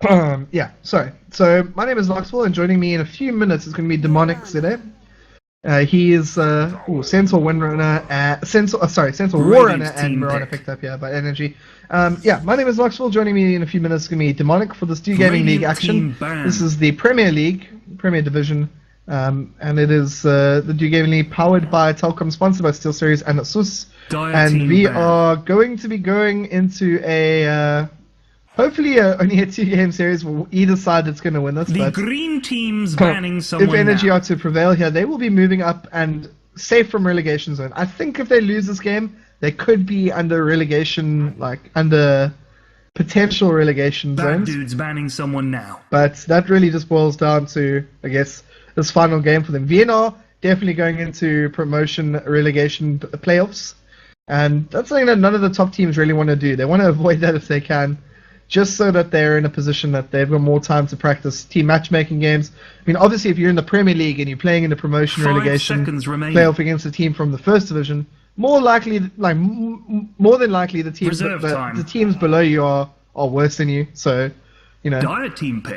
Yeah, sorry. So my name is Noxville, and joining me in a few minutes is going to be DeMoNiK today. He is Sentinel Windrunner, Sentinel Warrunner, and Mirana picked up here by Energy. Yeah, my name is Noxville. Joining me in a few minutes is going to be DeMoNiK for this Do Gaming League action. This is the Premier League, Premier Division, and it is the Do Gaming League powered by Telkom, sponsored by SteelSeries and Asus. And we are going to be going into a hopefully only a 2-game series. We'll either side that's going to win this. The green team's banning someone. If Energy now. are to prevail here, they will be moving up and safe from relegation zone. I think if they lose this game, they could be under relegation, like under potential relegation zones. That dude's banning someone now. But that really just boils down to, I guess, this final game for them. VnR definitely going into promotion relegation playoffs. And that's something that none of the top teams really want to do. They want to avoid that if they can, just so that they're in a position that they've got more time to practice team matchmaking games. I mean, obviously, if you're in the Premier League and you're playing in the promotion relegation playoff against a team from the first division, more likely, like more than likely, the teams below you are worse than you. So, you know,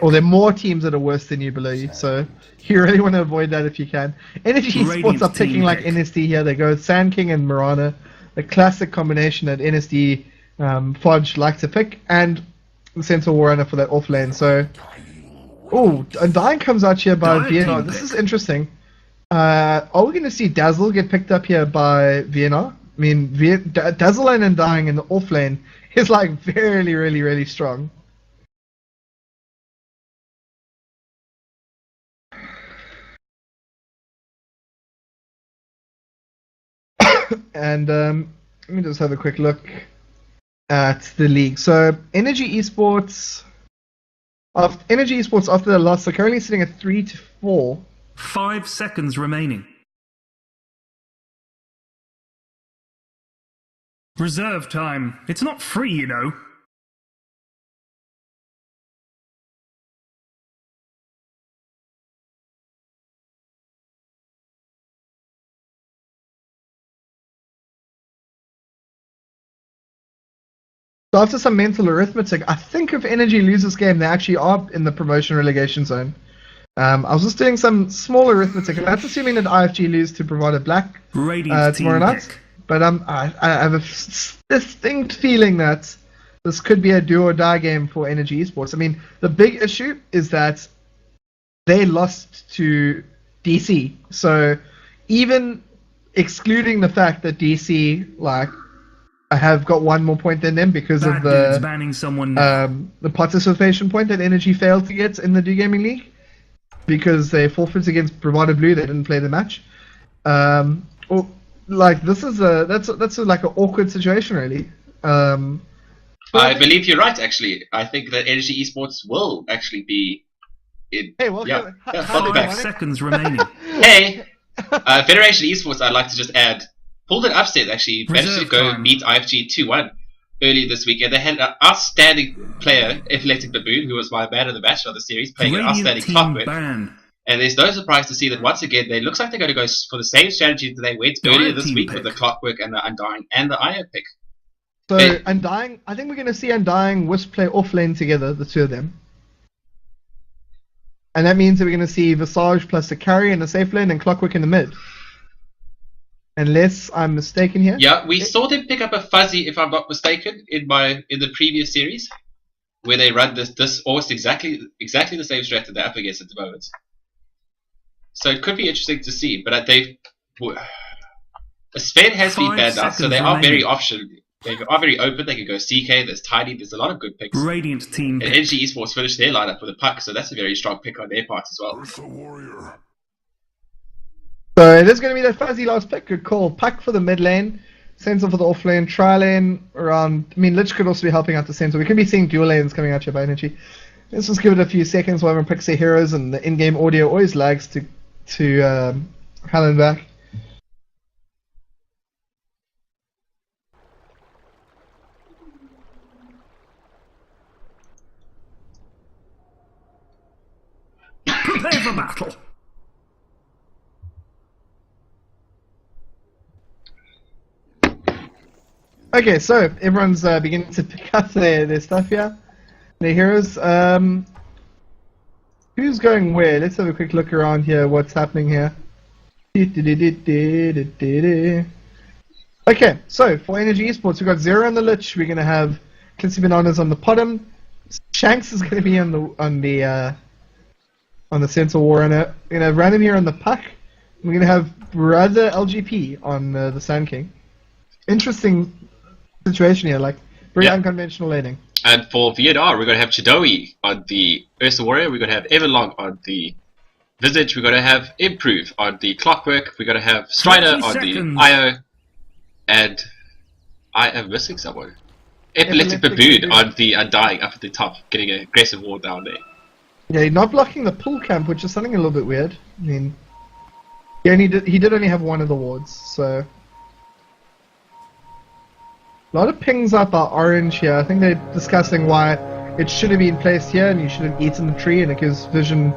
or there are more teams that are worse than you below you. So you really want to avoid that if you can. Energy Sports are picking like NSD here. They go Sand King and Mirana, the classic combination that NSD Fudge like to pick, and the Sentinel Warrunner for that off lane. So, Undying comes out here by VnR. This is interesting. Are we going to see Dazzle get picked up here by VnR? I mean, Dazzle and Undying in the off lane is like really, really, really strong. And let me just have a quick look at the league. So Energy Esports after the loss are currently sitting at 3-4. 5 seconds remaining. Reserve time. It's not free, you know. So after some mental arithmetic, I think if Energy loses this game, they actually are in the promotion relegation zone. I was just doing some small arithmetic, and that's assuming that IFG lose to Bravado Black tomorrow night. But I have a distinct feeling that this could be a do-or-die game for Energy Esports. I mean, the big issue is that they lost to DC. So even excluding the fact that DC, like, I have got one more point than them because of the participation point that Energy failed to get in the Do Gaming League because they forfeited against Bravado Blue. They didn't play the match. Like this is that's like an awkward situation, really. I believe you're right. Actually, I think that Energy Esports will actually be in. Hey, welcome. Yeah, 5 seconds remaining. Hey, Federation Esports. I'd like to just add. Pulled an upset, actually. Managed to go beat IFG 2-1 early this weekend. They had an outstanding player, Athletic Baboon, who was my man of the match of the series, playing an outstanding Clockwork. And there's no surprise to see that once again, they looks like they're going to go for the same strategy that they went earlier this week with the Clockwork and the Undying and the IO pick. So, Undying, I think we're going to see Undying Wisp play off lane together, the two of them. And that means that we're going to see Visage plus the carry in the safe lane and Clockwork in the mid. Unless I'm mistaken here. Yeah, we saw them pick up a Fuzzy, if I'm not mistaken, in the previous series, where they run this almost exactly the same strat that they're up against at the moment. So it could be interesting to see, but Sven has been banned out, so they are very optional. They are very open. They can go CK. There's Tiny. There's a lot of good picks. Radiant team. And Energy Esports finished their lineup with a puck, so that's a very strong pick on their part as well. So it is going to be that fuzzy last pick. Good call. Puck for the mid lane, Sensor for the off lane, tri lane around. I mean, Lich could also be helping out the center. We could be seeing dual lanes coming out here by Energy. Let's just give it a few seconds while everyone picks their heroes, and the in-game audio always lags to hell and back. Prepare for battle. Okay, so everyone's beginning to pick up their stuff here. The heroes, who's going where? Let's have a quick look around here, what's happening here. Okay, so for Energy Esports, we've got Zero on the Lich, we're going to have Clitsy Bananas on the bottom, Shanks is going to be on the Centaur Warrunner, we're going to have Random here on the Puck, we're going to have Brother LGP on the Sand King. Interesting situation here, like, very unconventional laning. And for VnR, we're going to have Chidoe on the Ursa Warrior, we're going to have Everlong on the Visage, we're going to have Improve on the Clockwork, we're going to have Strider on the IO, and I am missing someone. Epileptic Baboon on the Undying up at the top, getting an aggressive ward down there. Yeah, not blocking the pull camp, which is something a little bit weird. I mean, he did only have one of the wards, so... A lot of pings up are orange here. I think they're discussing why it should have been placed here and you should have eaten the tree, and it gives vision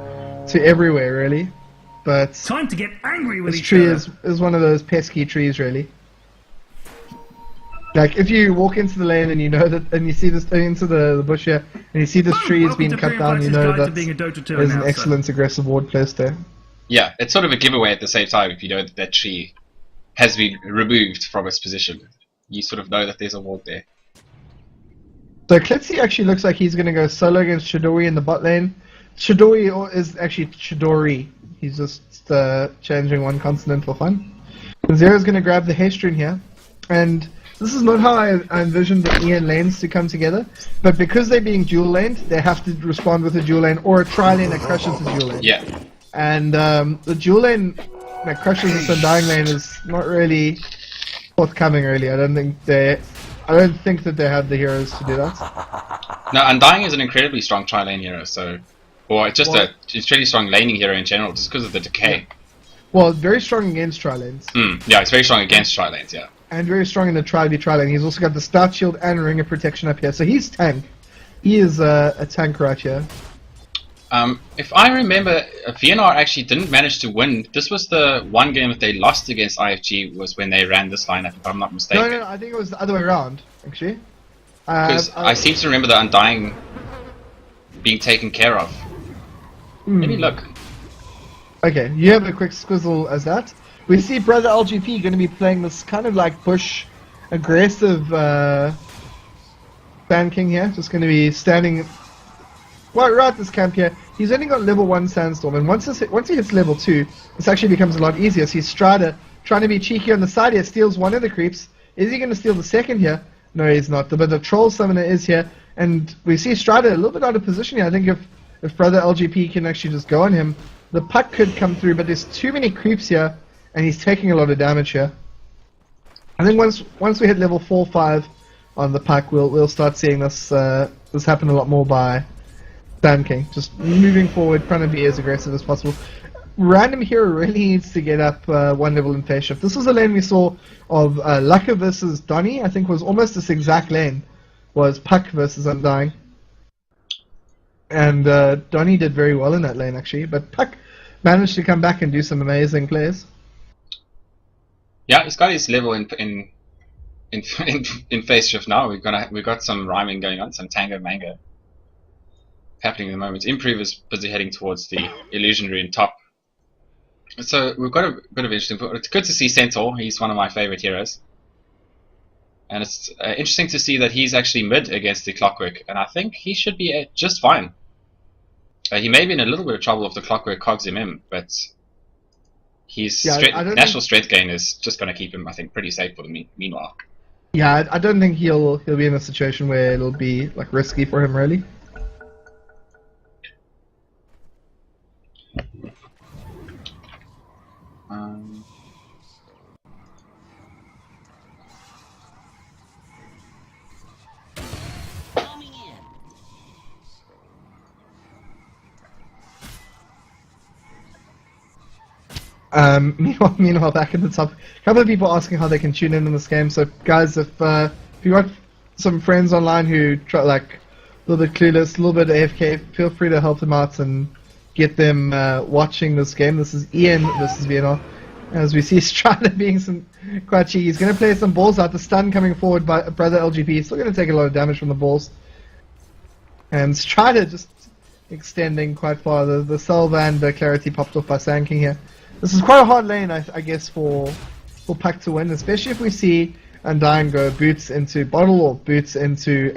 to everywhere, really. But time to get angry with this each tree other. is one of those pesky trees, really. Like, if you walk into the lane and you know that, and you see this into the bush here, and you see this tree has been cut down, you know that there's an excellent aggressive ward placed there. Yeah, it's sort of a giveaway at the same time if you know that that tree has been removed from its position. You sort of know that there's a ward there. So Klitzy actually looks like he's going to go solo against Chidori in the bot lane. Chidori is actually Chidori. He's just changing one consonant for fun. And Zero's going to grab the haste rune here. And this is not how I envisioned the eN lanes to come together. But because they're being dual laned, they have to respond with a dual lane or a tri lane that crushes the dual lane. Yeah. And the dual lane that crushes the Undying lane is not really forthcoming, really. I don't think that they have the heroes to do that. No, Undying is an incredibly strong tri-lane hero, so... Or it's just it's really strong laning hero in general, just because of the decay. Well, very strong against tri-lanes. Yeah, it's very strong against tri-lanes, yeah. And very strong in the tri-lane. He's also got the stout shield and ring of protection up here, so he's tank. He is a tank right here. If I remember, VnR actually didn't manage to win. This was the one game that they lost against IFG, was when they ran this lineup, if I'm not mistaken. No, I think it was the other way around, actually. Because I seem to remember the Undying being taken care of. Maybe look. Okay, you have a quick squizzle as that. We see Brother LGP going to be playing this kind of like push, aggressive Sand King here. Just going to be standing right at this camp here. He's only got level 1 Sandstorm, and once he hits level 2, this actually becomes a lot easier. So he's Strider trying to be cheeky on the side here, steals one of the creeps. Is he going to steal the second here? No, he's not. But the Troll Summoner is here, and we see Strider a little bit out of position here. I think if Brother LGP can actually just go on him, the puck could come through, but there's too many creeps here, and he's taking a lot of damage here. I think once we hit level 4-5 on the puck, we'll start seeing this happen a lot more by Sand King. Just moving forward, trying to be as aggressive as possible. Random hero really needs to get up one level in phase shift. This was a lane we saw of Lucka versus Donny. I think was almost this exact lane. Was Puck versus Undying. And Donny did very well in that lane actually, but Puck managed to come back and do some amazing plays. Yeah, he's got his level in phase shift now. We've got some rhyming going on, some tango mango happening at the moment. Improve is busy heading towards the illusion rune top. So we've got a bit of interesting. It's good to see Centaur. He's one of my favorite heroes, and it's interesting to see that he's actually mid against the Clockwork, and I think he should be just fine. He may be in a little bit of trouble if the Clockwork cogs him in, but his natural strength gain is just going to keep him, I think, pretty safe for the meanwhile. Yeah, I don't think he'll be in a situation where it'll be like risky for him really. Meanwhile, back at the top, a couple of people asking how they can tune in this game. So, guys, if you got some friends online who try like a little bit clueless, a little bit AFK, feel free to help them out and get them watching this game. This is eN versus VnR. As we see Strider being quite cheeky. He's going to play some balls out. The stun coming forward by Brother LGP. He's still going to take a lot of damage from the balls. And Strider just extending quite far. The Salve and the Clarity popped off by Sand King here. This is quite a hard lane, I guess, for Puck to win, especially if we see Undying go boots into Bottle or boots into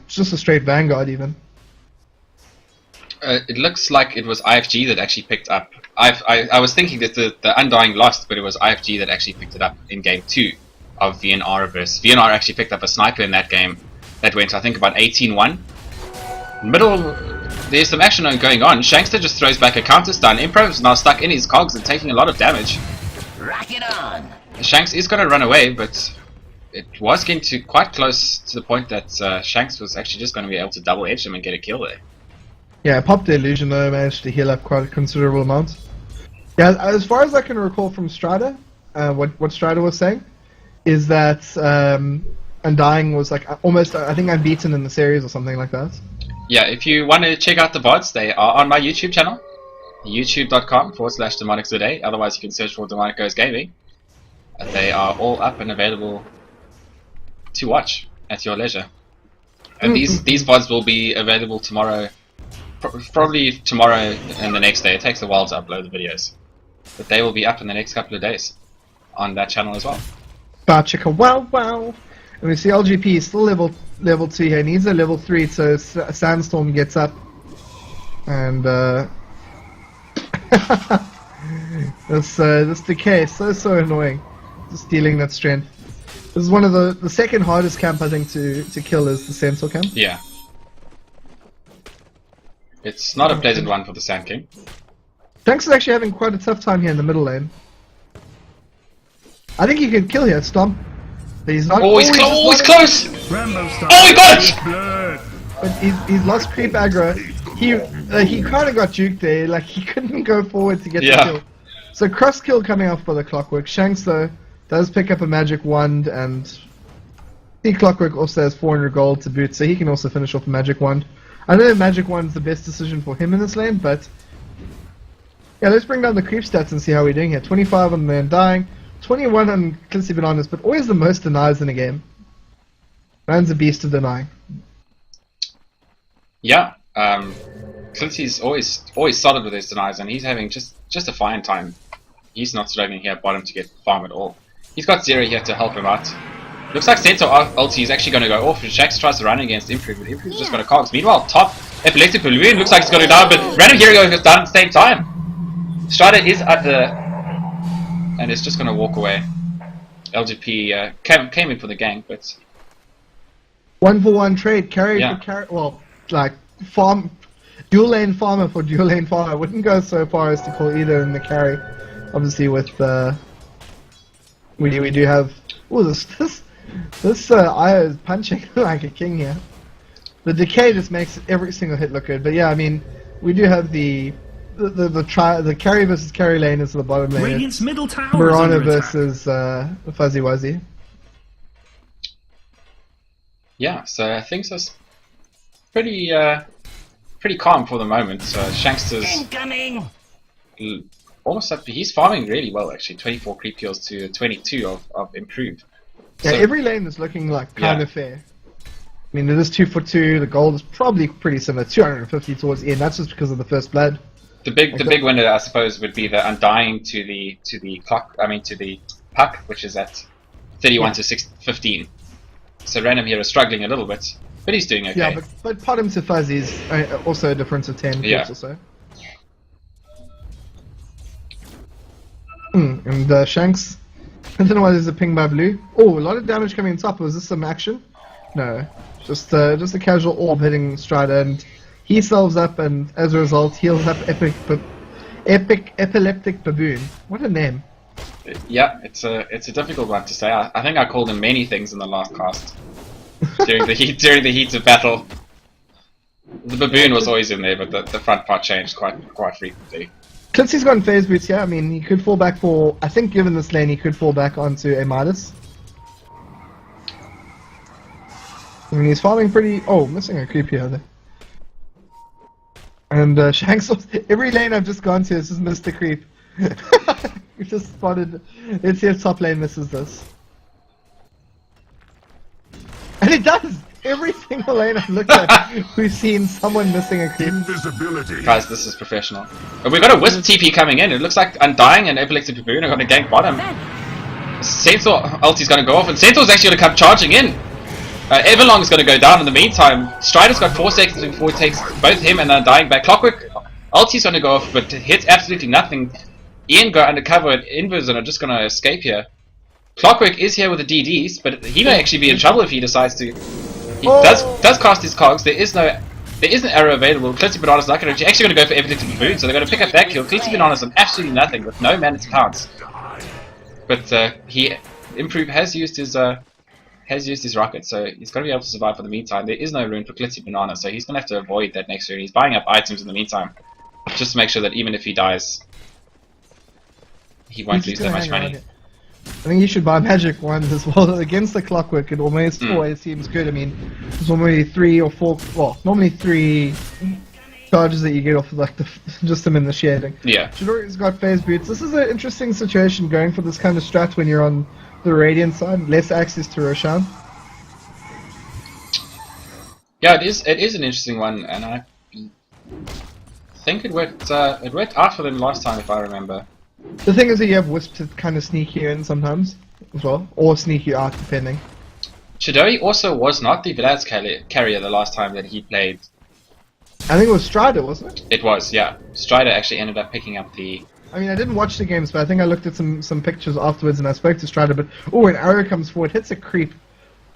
just a straight Vanguard even. It looks like it was IFG that actually picked up. I was thinking that the Undying lost, but it was IFG that actually picked it up in game 2 of VnR versus. VnR actually picked up a sniper in that game that went, I think, about 18-1. Middle, there's some action going on. Shankster just throws back a counter stun. Improv's now stuck in his cogs and taking a lot of damage. Rock it on! Shanks is going to run away, but it was getting to quite close to the point that Shanks was actually just going to be able to double edge him and get a kill there. Yeah, popped the illusion though, managed to heal up quite a considerable amount. Yeah, as far as I can recall from Strider, what Strider was saying is that Undying was like almost, I think, unbeaten in the series or something like that. Yeah, if you want to check out the VODs, they are on my YouTube channel, youtube.com/DeMoNiK today. Otherwise, you can search for DeMoNiK Goes Gaming. They are all up and available to watch at your leisure. And these VODs will be available tomorrow. Probably tomorrow and the next day. It takes a while to upload the videos, but they will be up in the next couple of days on that channel as well. Chicka wow wow. And we see LGP is still level 2 here. Needs a level 3 so Sandstorm gets up. And this decay is so annoying. Just stealing that strength. This is one of the second hardest camp I think to kill is the Centaur camp. Yeah. It's not a pleasant one for the Sand King. Shanks is actually having quite a tough time here in the middle lane. I think he could kill here, Stomp. But he's not. Oh, he's close! Rambo style. Oh, he got it! Blood. But he's lost creep aggro. He kind of got juked there. Like he couldn't go forward to get the kill. So cross kill coming off by the Clockwork. Shanks though does pick up a magic wand, and the Clockwork also has 400 gold to boot, so he can also finish off a magic wand. I know Magic Wand's the best decision for him in this lane, but yeah, let's bring down the creep stats and see how we're doing here. 25 on the Undying, 21 on Clissy Bananas, but always the most denies in a game. Man's a beast of denying. Yeah, Clincy's always solid with his denies, and he's having just a fine time. He's not struggling here at bottom to get farm at all. He's got Zero here to help him out. Looks like Centaur ulti is actually going to go off. Shax tries to run against Improve, but Improve's just going to cogs. Meanwhile, top Epileptic Balloon looks like it's going to down, but Random Hero goes down at the same time. Strider is at the... and it's just going to walk away. LGP came in for the gank, but... 1-for-1 trade, carry Yeah. for carry... Well, like, farm... Dual lane farmer for dual lane farmer. I wouldn't go so far as to call either in the carry. Obviously with... We do have... Oh, this Io is punching like a king here. The decay just makes every single hit look good. But yeah, I mean, we do have the carry versus carry lane is the bottom lane. Radiant's middle tower is Mirana under attack. versus Fuzzy Wuzzy. yeah, so things are pretty calm for the moment. So Shankster's Incoming! almost up. He's farming really well actually. 24 creep kills to 22 of improved. Yeah, So- every lane is looking like kind of fair. I mean, it is 2 for 2. The gold is probably pretty similar, 250 towards the end. That's just because of the first blood. The big winner, I suppose, would be the Undying to the clock. I mean, to the Puck, which is at 31 to 15. So Random here is struggling a little bit, but he's doing okay. Yeah, but Bottom to Fuzzy is also a difference of 10 Yeah. or so. And Shanks, I don't know why there's a ping by blue. Oh, a lot of damage coming on top. Was this some action? No, just a casual orb hitting Strider, and he solves up, and as a result, heals up Epic Epileptic Baboon. What a name! Yeah, it's a difficult one to say. I think I called him many things in the last cast during the heat of battle. The baboon was always in there, but the front part changed quite frequently. Clitsy's got phase boots, yeah. I mean, he could fall back for... I think given this lane, he could fall back onto a Midas. I mean, he's farming pretty... Oh, missing a creep here. And Shanks... Every lane I've just gone to has just missed the creep. We've just spotted... Let's see if top lane misses this. And it does! every single lane I've looked at, we've seen someone missing a creep. Invisibility. Guys, this is professional. But we've got a Wisp TP coming in. It looks like Undying and Epileptic Baboon are going to gank bottom. Centaur ulti's going to go off, and Centaur's actually going to come charging in. Everlong's going to go down in the meantime. Strider's got 4 seconds before he takes both him and Undying back. Clockwork ulti's going to go off, but hits absolutely nothing. eN go undercover, and Invis are just going to escape here. Clockwork is here with the DDs, but he may actually be in trouble if he decides to. He does cast his cogs. There is an arrow available. Clitzy Banana's not going to actually going to go for Epileptic Baboon, so they're going to pick up that kill. Clitzy Banana's on absolutely nothing with no mana to pounce. But has used his rocket, so he's got to be able to survive for the meantime. There is no rune for Clitzy Banana, so he's going to have to avoid that next rune. He's buying up items in the meantime, just to make sure that even if he dies, he won't lose that much money. I think you should buy magic ones as well. Against the Clockwork, it almost always seems good. I mean, there's normally 3 or 4, well, normally 3 charges that you get off of like just them in the shading. Yeah. Chidori's got phase boots. This is an interesting situation going for this kind of strat when you're on the Radiant side, less access to Roshan. Yeah, it is an interesting one, and I think it worked out for them last time, if I remember. The thing is that you have Wisp to kind of sneak you in sometimes as well, or sneak you out depending. Chidori also was not the Vlad's carrier the last time that he played. I think it was Strider, wasn't it? It was, yeah. Strider actually ended up picking up the... I mean, I didn't watch the games, but I think I looked at some pictures afterwards and I spoke to Strider, but an arrow comes forward, hits a creep.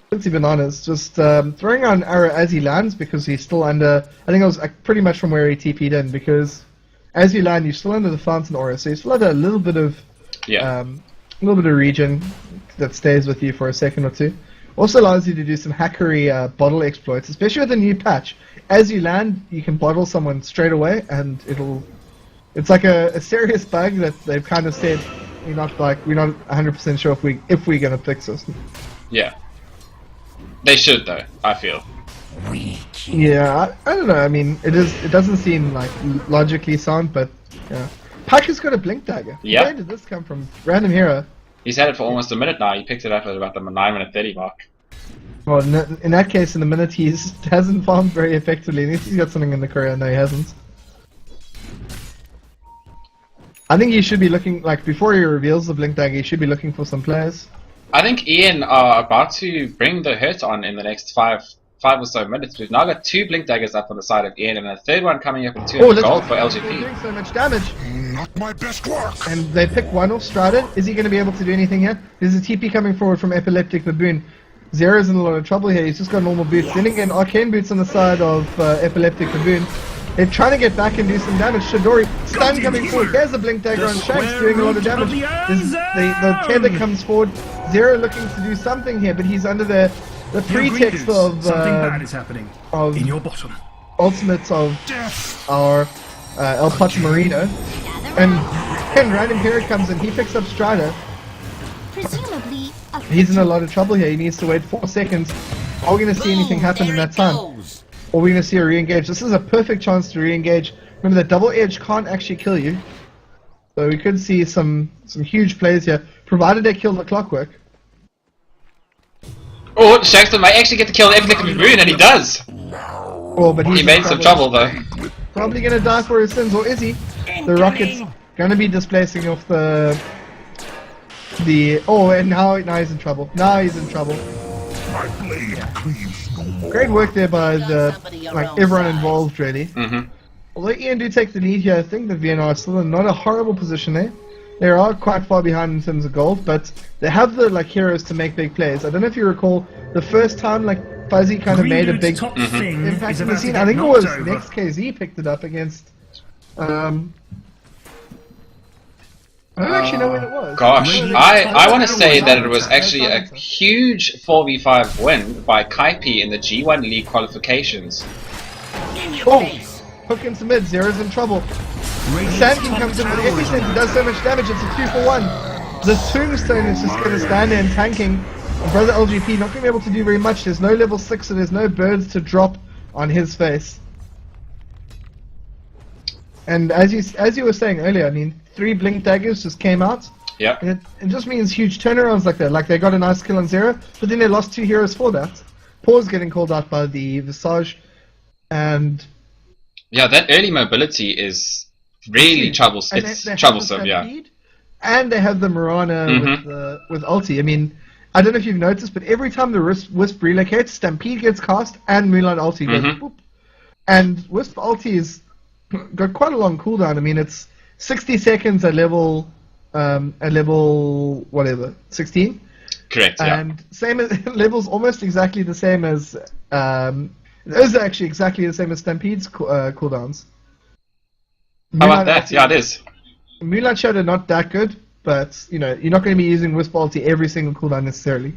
Quincy Bananas just throwing out an arrow as he lands because he's still under... I think it was pretty much from where he TP'd in, because as you land, you're still under the fountain aura, so you still have a little bit of regen that stays with you for a second or two. Also allows you to do some hackery bottle exploits, especially with the new patch. As you land, you can bottle someone straight away, and it's like a serious bug that they've kind of said we're not 100% sure if we're gonna fix this. Yeah, they should though. I feel. Yeah, I don't know. I mean, it doesn't seem like logically sound, but yeah. Paka's got a blink dagger. Yep. Where did this come from? Random hero. He's had it for almost a minute now. He picked it up at about the 9-minute 30 mark. Well, in that case, in the minute he hasn't farmed very effectively. At least he's got something in the career. No, he hasn't. I think he should be looking, like, before he reveals the blink dagger, he should be looking for some players. I think eN are about to bring the hurt on in the next five or so minutes. We've now got 2 blink daggers up on the side of eN, and a third one coming up in 200 gold for They're LGP. doing so much damage. Not my best work. And they pick one off Strider. Is he going to be able to do anything here? There's a TP coming forward from Epileptic Baboon. Zero's in a lot of trouble here. He's just got normal boots. Then again, arcane boots on the side of Epileptic Baboon. They're trying to get back and do some damage. Shidori, stun coming forward. There's a blink dagger on Shanks doing a lot of damage. The tether comes forward. Zero looking to do something here, but he's under the pretext of something bad is happening in your bottom. Ultimates of our El Pacho Marino. And random hero comes in. He picks up Strider. Presumably, He's in a lot of trouble here. He needs to wait 4 seconds. Are we going to see anything happen in that time? Or are we going to see a re-engage? This is a perfect chance to re-engage. Remember that double edge can't actually kill you. So we could see some huge plays here, provided they kill the Clockwork. Oh, Shanks might actually get to kill Epileptic Baboon, and he does! Oh, but He made some trouble though. Probably going to die for his sins, or is he? The rocket's going to be displacing off the... Oh, and now he's in trouble. Now he's in trouble. My blade cleaves no more. Great work there by everyone involved, really. Mm-hmm. Although eN do take the lead here, I think that VnR is still in not a horrible position there. They are quite far behind in terms of gold, but they have the heroes to make big plays. I don't know if you recall the first time Fuzzy kind of made a big impact in the scene. I think it was Next KZ picked it up against. I don't actually know when it was. Gosh, I want to say that it was actually a huge 4v5 win by Kaipi in the G1 League qualifications. Oh, hook into mid, Zero's in trouble. Sandking comes in with everything, he does so much damage, it's a 2-for-1. The Tombstone is just going to stand there and tanking. And Brother LGP not going to be able to do very much. There's no level 6, so there's no birds to drop on his face. And as you were saying earlier, I mean, 3 blink daggers just came out. Yeah. And it just means huge turnarounds like that. Like they got a nice kill on Zero, but then they lost 2 heroes for that. Paul's getting called out by the Visage, and yeah, that early mobility is really troublesome. It's troublesome, yeah. And they have the Mirana with ulti. I mean, I don't know if you've noticed, but every time the Wisp relocates, Stampede gets cast and Moonlight ulti goes boop. And Wisp ulti has got quite a long cooldown. I mean, it's 60 seconds at level whatever, 16. Correct. Yeah. And same as levels, almost exactly the same as those are actually exactly the same as Stampede's cooldowns. How about that? Yeah, it is. Moonlight Shadow not that good, but you know you're not going to be using Wisp ulti every single cooldown necessarily.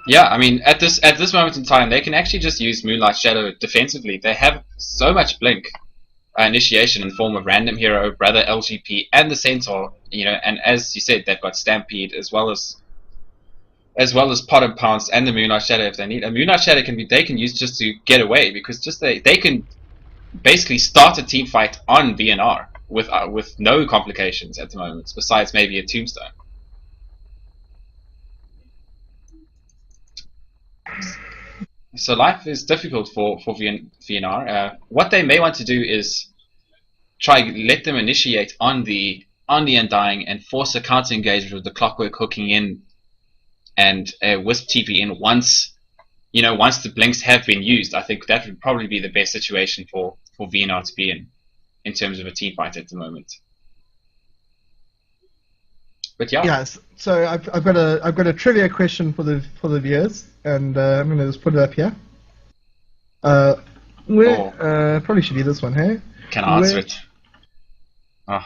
Yeah, I mean at this moment in time, they can actually just use Moonlight Shadow defensively. They have so much blink initiation in form of random hero, brother LGP, and the Centaur. You know, and as you said, they've got Stampede as well as Pot and Pounce and the Moonlight Shadow if they need. A Moonlight Shadow they can use just to get away because just they can basically start a team fight on VnR with no complications at the moment, besides maybe a tombstone. So life is difficult for VnR. What they may want to do is try let them initiate on the Undying and force a counter engagement with the Clockwork hooking in and Wisp TP in once the blinks have been used. I think that would probably be the best situation for VnR to be in terms of a team fight at the moment. But yeah. Yes. So I've got a trivia question for the viewers, and I'm gonna just put it up here. Probably should be this one, hey? Can I answer it? Oh.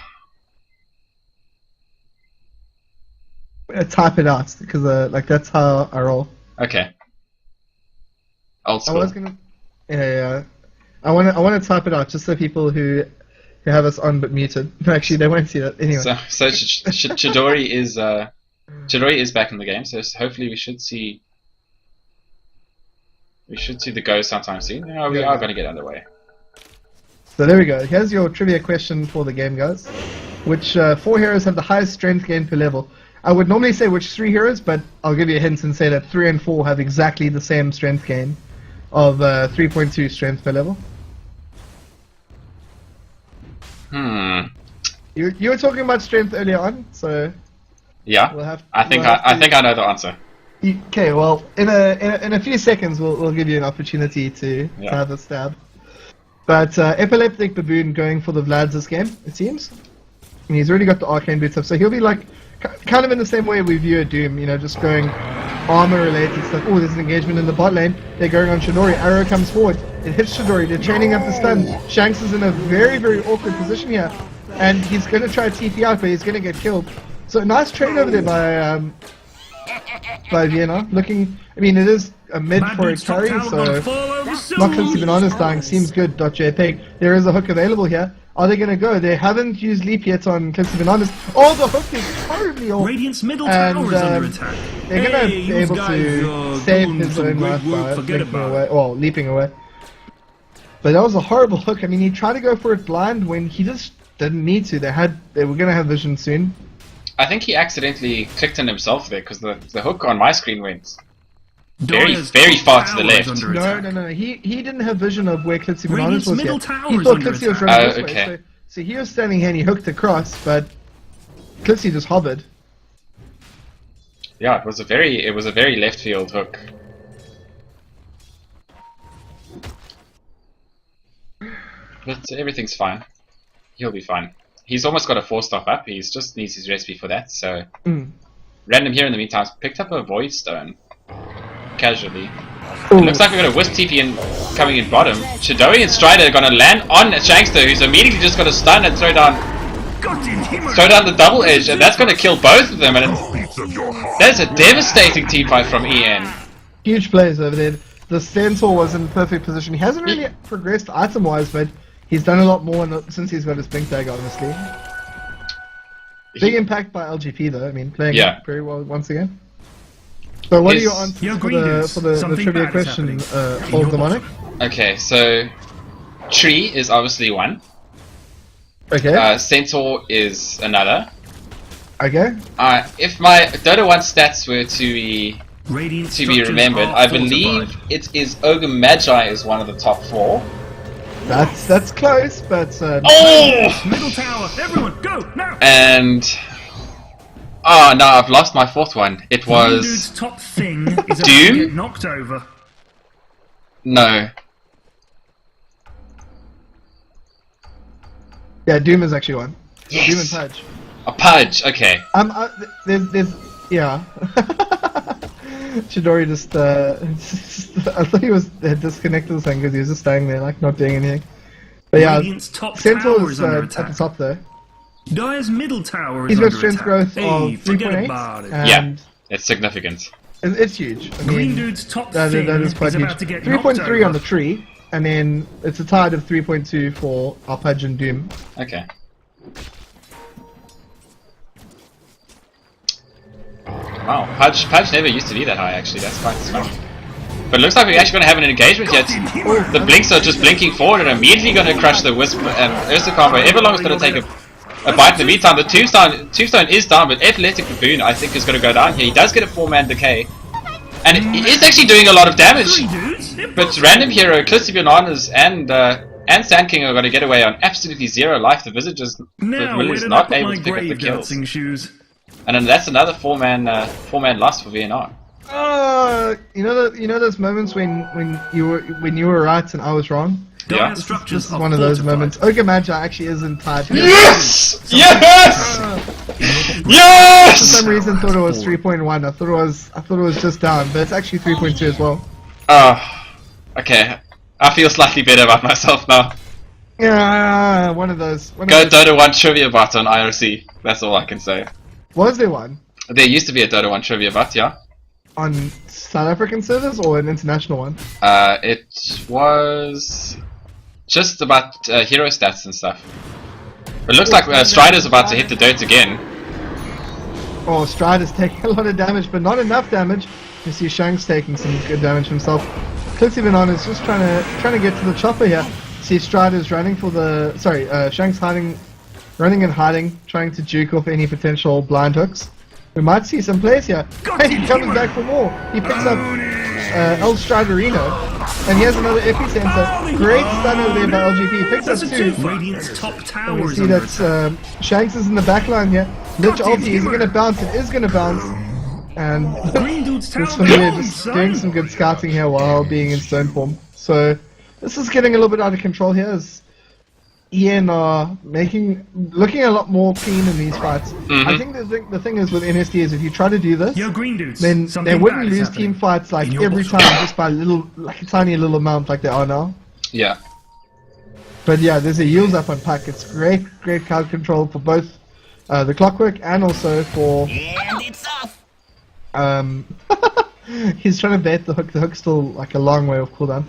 Type it out because like that's how I roll. Okay. Old school. I was gonna, yeah. I want to type it out just so people who have us on but muted. Actually, they won't see that anyway. So Chidori is back in the game. So hopefully we should see the go sometime soon. Yeah, we are going to get underway. So there we go. Here's your trivia question for the game, guys. Which 4 heroes have the highest strength gain per level? I would normally say which 3 heroes, but I'll give you a hint and say that 3 and 4 have exactly the same strength gain of 3.2 strength per level. You were talking about strength earlier on, so yeah. I think I know the answer. Okay, well, in a few seconds we'll give you an opportunity to have a stab. But Epileptic Baboon going for the Vlads this game, it seems. And he's already got the arcane boots up, so he'll be like kind of in the same way we view a Doom, you know, just going armor related stuff. Oh, there's an engagement in the bot lane. They're going on Chidori. Arrow comes forward. It hits Chidori. They're chaining up the stun. Shanks is in a very, very awkward position here. And he's going to try TP out, but he's going to get killed. So nice trade over there by VnR. Looking, I mean, it is a mid for a carry, so Noxville and DeMoNiK dying seems good. .jpg. There is a hook available here. Are they going to go? They haven't used leap yet on Clixie Bananas. Oh, the hook is horribly off. Radiant's middle tower is under attack. They're going to be able to save his own life by leaping away. But that was a horrible hook. I mean, he tried to go for it blind when he just didn't need to. They were going to have vision soon. I think he accidentally clicked on himself there because the hook on my screen went very far to the left. No. He didn't have vision of where Clixie Bananas was yet. He thought Clixie was running this way. So he was standing here and he hooked across, but Clixie just hovered. Yeah, it was a very left field hook. But everything's fine. He'll be fine. He's almost got a 4-star up. He just needs his recipe for that. So random here in the meantime picked up a Void Stone casually. It looks like we've got a Wisp TP coming in bottom. Chidori and Strider are gonna land on Shankster, who's immediately just gonna stun and throw down the double edge, and that's gonna kill both of them. And that's a devastating team fight from eN. Huge plays over there. The Centaur was in perfect position. He hasn't really progressed item-wise, but he's done a lot more since he's got his Blink Tag, honestly. Big impact by LGP though, I mean, playing very well once again. So what are your answers for the trivia question, Paul DeMoNiK? Okay, so Tree is obviously one. Okay. Centaur is another. Okay. If my Dota 1 stats were to be Radiant to be structures remembered. are I believe fortified. it is Ogre Magi is one of the top 4. That's close, but Oh! Middle tower, everyone, go now! And oh no, I've lost my 4th one. It Dude's was top thing is about Doom? to get knocked over. no. yeah, Doom is actually one. Yes. Doom and Pudge. A Pudge. Okay. There's yeah. Chidori just I thought he had disconnected the thing because he was just staying there, like not doing anything. But yeah, Radiant's top Central tower is is under at the attack. top there. Dire's middle tower is He's got under strength attack. growth Hey, of forget 3.8, about it. Yeah. and It's significant. it's huge. I Green mean, Dude's top that thing is quite is huge. about to get knocked 3.3 on over. the tree, and then it's a tide of 3.2 for our Pudge and Doom. Okay. Wow, Pudge never used to be that high actually, that's quite funny. But it looks like we're actually going to have an engagement yet. The blinks are just blinking forward and immediately going to crush the Wisp and Ursa combo. Everlong's going to take a bite in the meantime. The Tombstone is down, but Athletic Baboon I think is going to go down here. He does get a 4-man decay. And it is actually doing a lot of damage. Three dudes? But Random Hero, Clissy Bananas and Sand King are going to get away on absolutely 0 life. The Villagers Now, where is did I not put able my to pick up the grave kills. dancing shoes? And then that's another 4-man loss for VnR. You know those moments when you were right and I was wrong. Dire Yeah. structures This is are one of those fortified. moments. Ogre Magi actually isn't tied. Yes! Yes! For Yes! some reason, thought it was 3.1. I thought it was just down, but it's actually 3.2 as well. Okay. I feel slightly better about myself now. Yeah, one of those. Go Dota 1 trivia bot on IRC. That's all I can say. Was there one There used to be a Dota 1 trivia bot, yeah? on South African servers or an international one? It was just about hero stats and stuff. It looks like Strider's about to hit the dirt again. Oh, Strider's taking a lot of damage, but not enough damage. You see Shank's taking some good damage himself. Clixy Bananas just trying to get to the chopper here. See Strider's running for the Shank's running and hiding, trying to juke off any potential blind hooks. We might see some plays here. And he comes back for more. He picks up El Striderino, and he has another epicenter. Great stun over there by LGP. Picks up 2. Radiant's top tower We is see under that attack. Shanks is in the back line here. Lich ulti is going to bounce. It is going to bounce. And Green Dude's tower this familiar gone, just son. doing some good scouting here while being in stone form. So this is getting a little bit out of control here as eN are looking a lot more clean in these fights. I think the thing is with NSD is if you try to do this, Yo, Green Dudes. then something they wouldn't bad is lose happening. team fights like In your every bottom. time just by a tiny little amount like they are now. Yeah. But yeah, there's a yields up on Pack. It's great crowd control for both the Clockwork and also for. And it's off! He's trying to bait the hook. The hook's still like a long way off cooldown.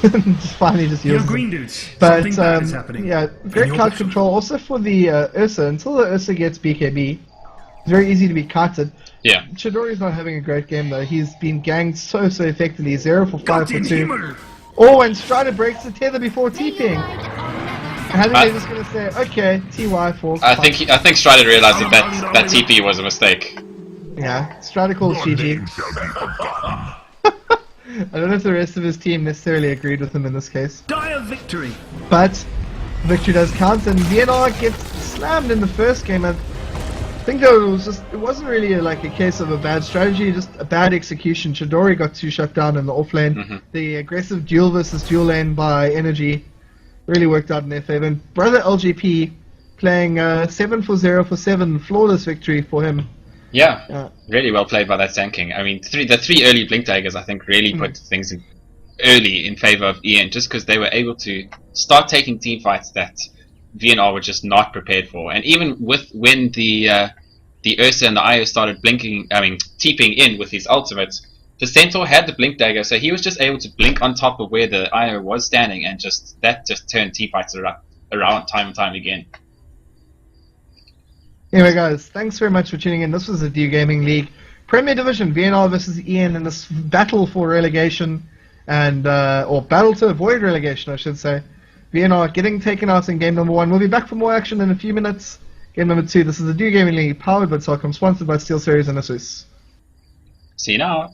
Just finally just Yo, uses Green it. Dudes. But something bad is happening. yeah, great your card bottom. control. Also for the Ursa, until the Ursa gets BKB, it's very easy to be kited. Yeah. Chidori's not having a great game though. He's been ganged so effectively. 0 for 5 Got for in 2. humor. Oh, and Strider breaks the tether before TPing. I think they're just gonna say, okay, TY for. I think Strider realized that TP was a mistake. Yeah, Strider calls Your GG. name shall be forgotten. I don't know if the rest of his team necessarily agreed with him in this case. Dire victory. But victory does count, and VnR gets slammed in the first game. I think though it wasn't really like a case of a bad strategy, just a bad execution. Chidori got 2 shut down in the off lane. The aggressive duel versus duel lane by Energy really worked out in their favor. And brother LGP playing 7 for 0 for 7, flawless victory for him. Yeah. Really well played by that Sand King. I mean, the three early Blink Daggers I think really put things early in favor of eN, just because they were able to start taking team fights that VnR were just not prepared for. And even when the Ursa and the IO started TPing in with his ultimates, the Centaur had the Blink Dagger, so he was just able to blink on top of where the IO was standing, and that just turned team fights around time and time again. Anyway guys, thanks very much for tuning in. This was the DGL Gaming League Premier Division, VnR versus eN in this battle for relegation, and or battle to avoid relegation I should say. VnR getting taken out in game number 1. We'll be back for more action in a few minutes. Game number 2, this is the DGL Gaming League powered by Telkom, sponsored by Steel Series and Asus. See you now.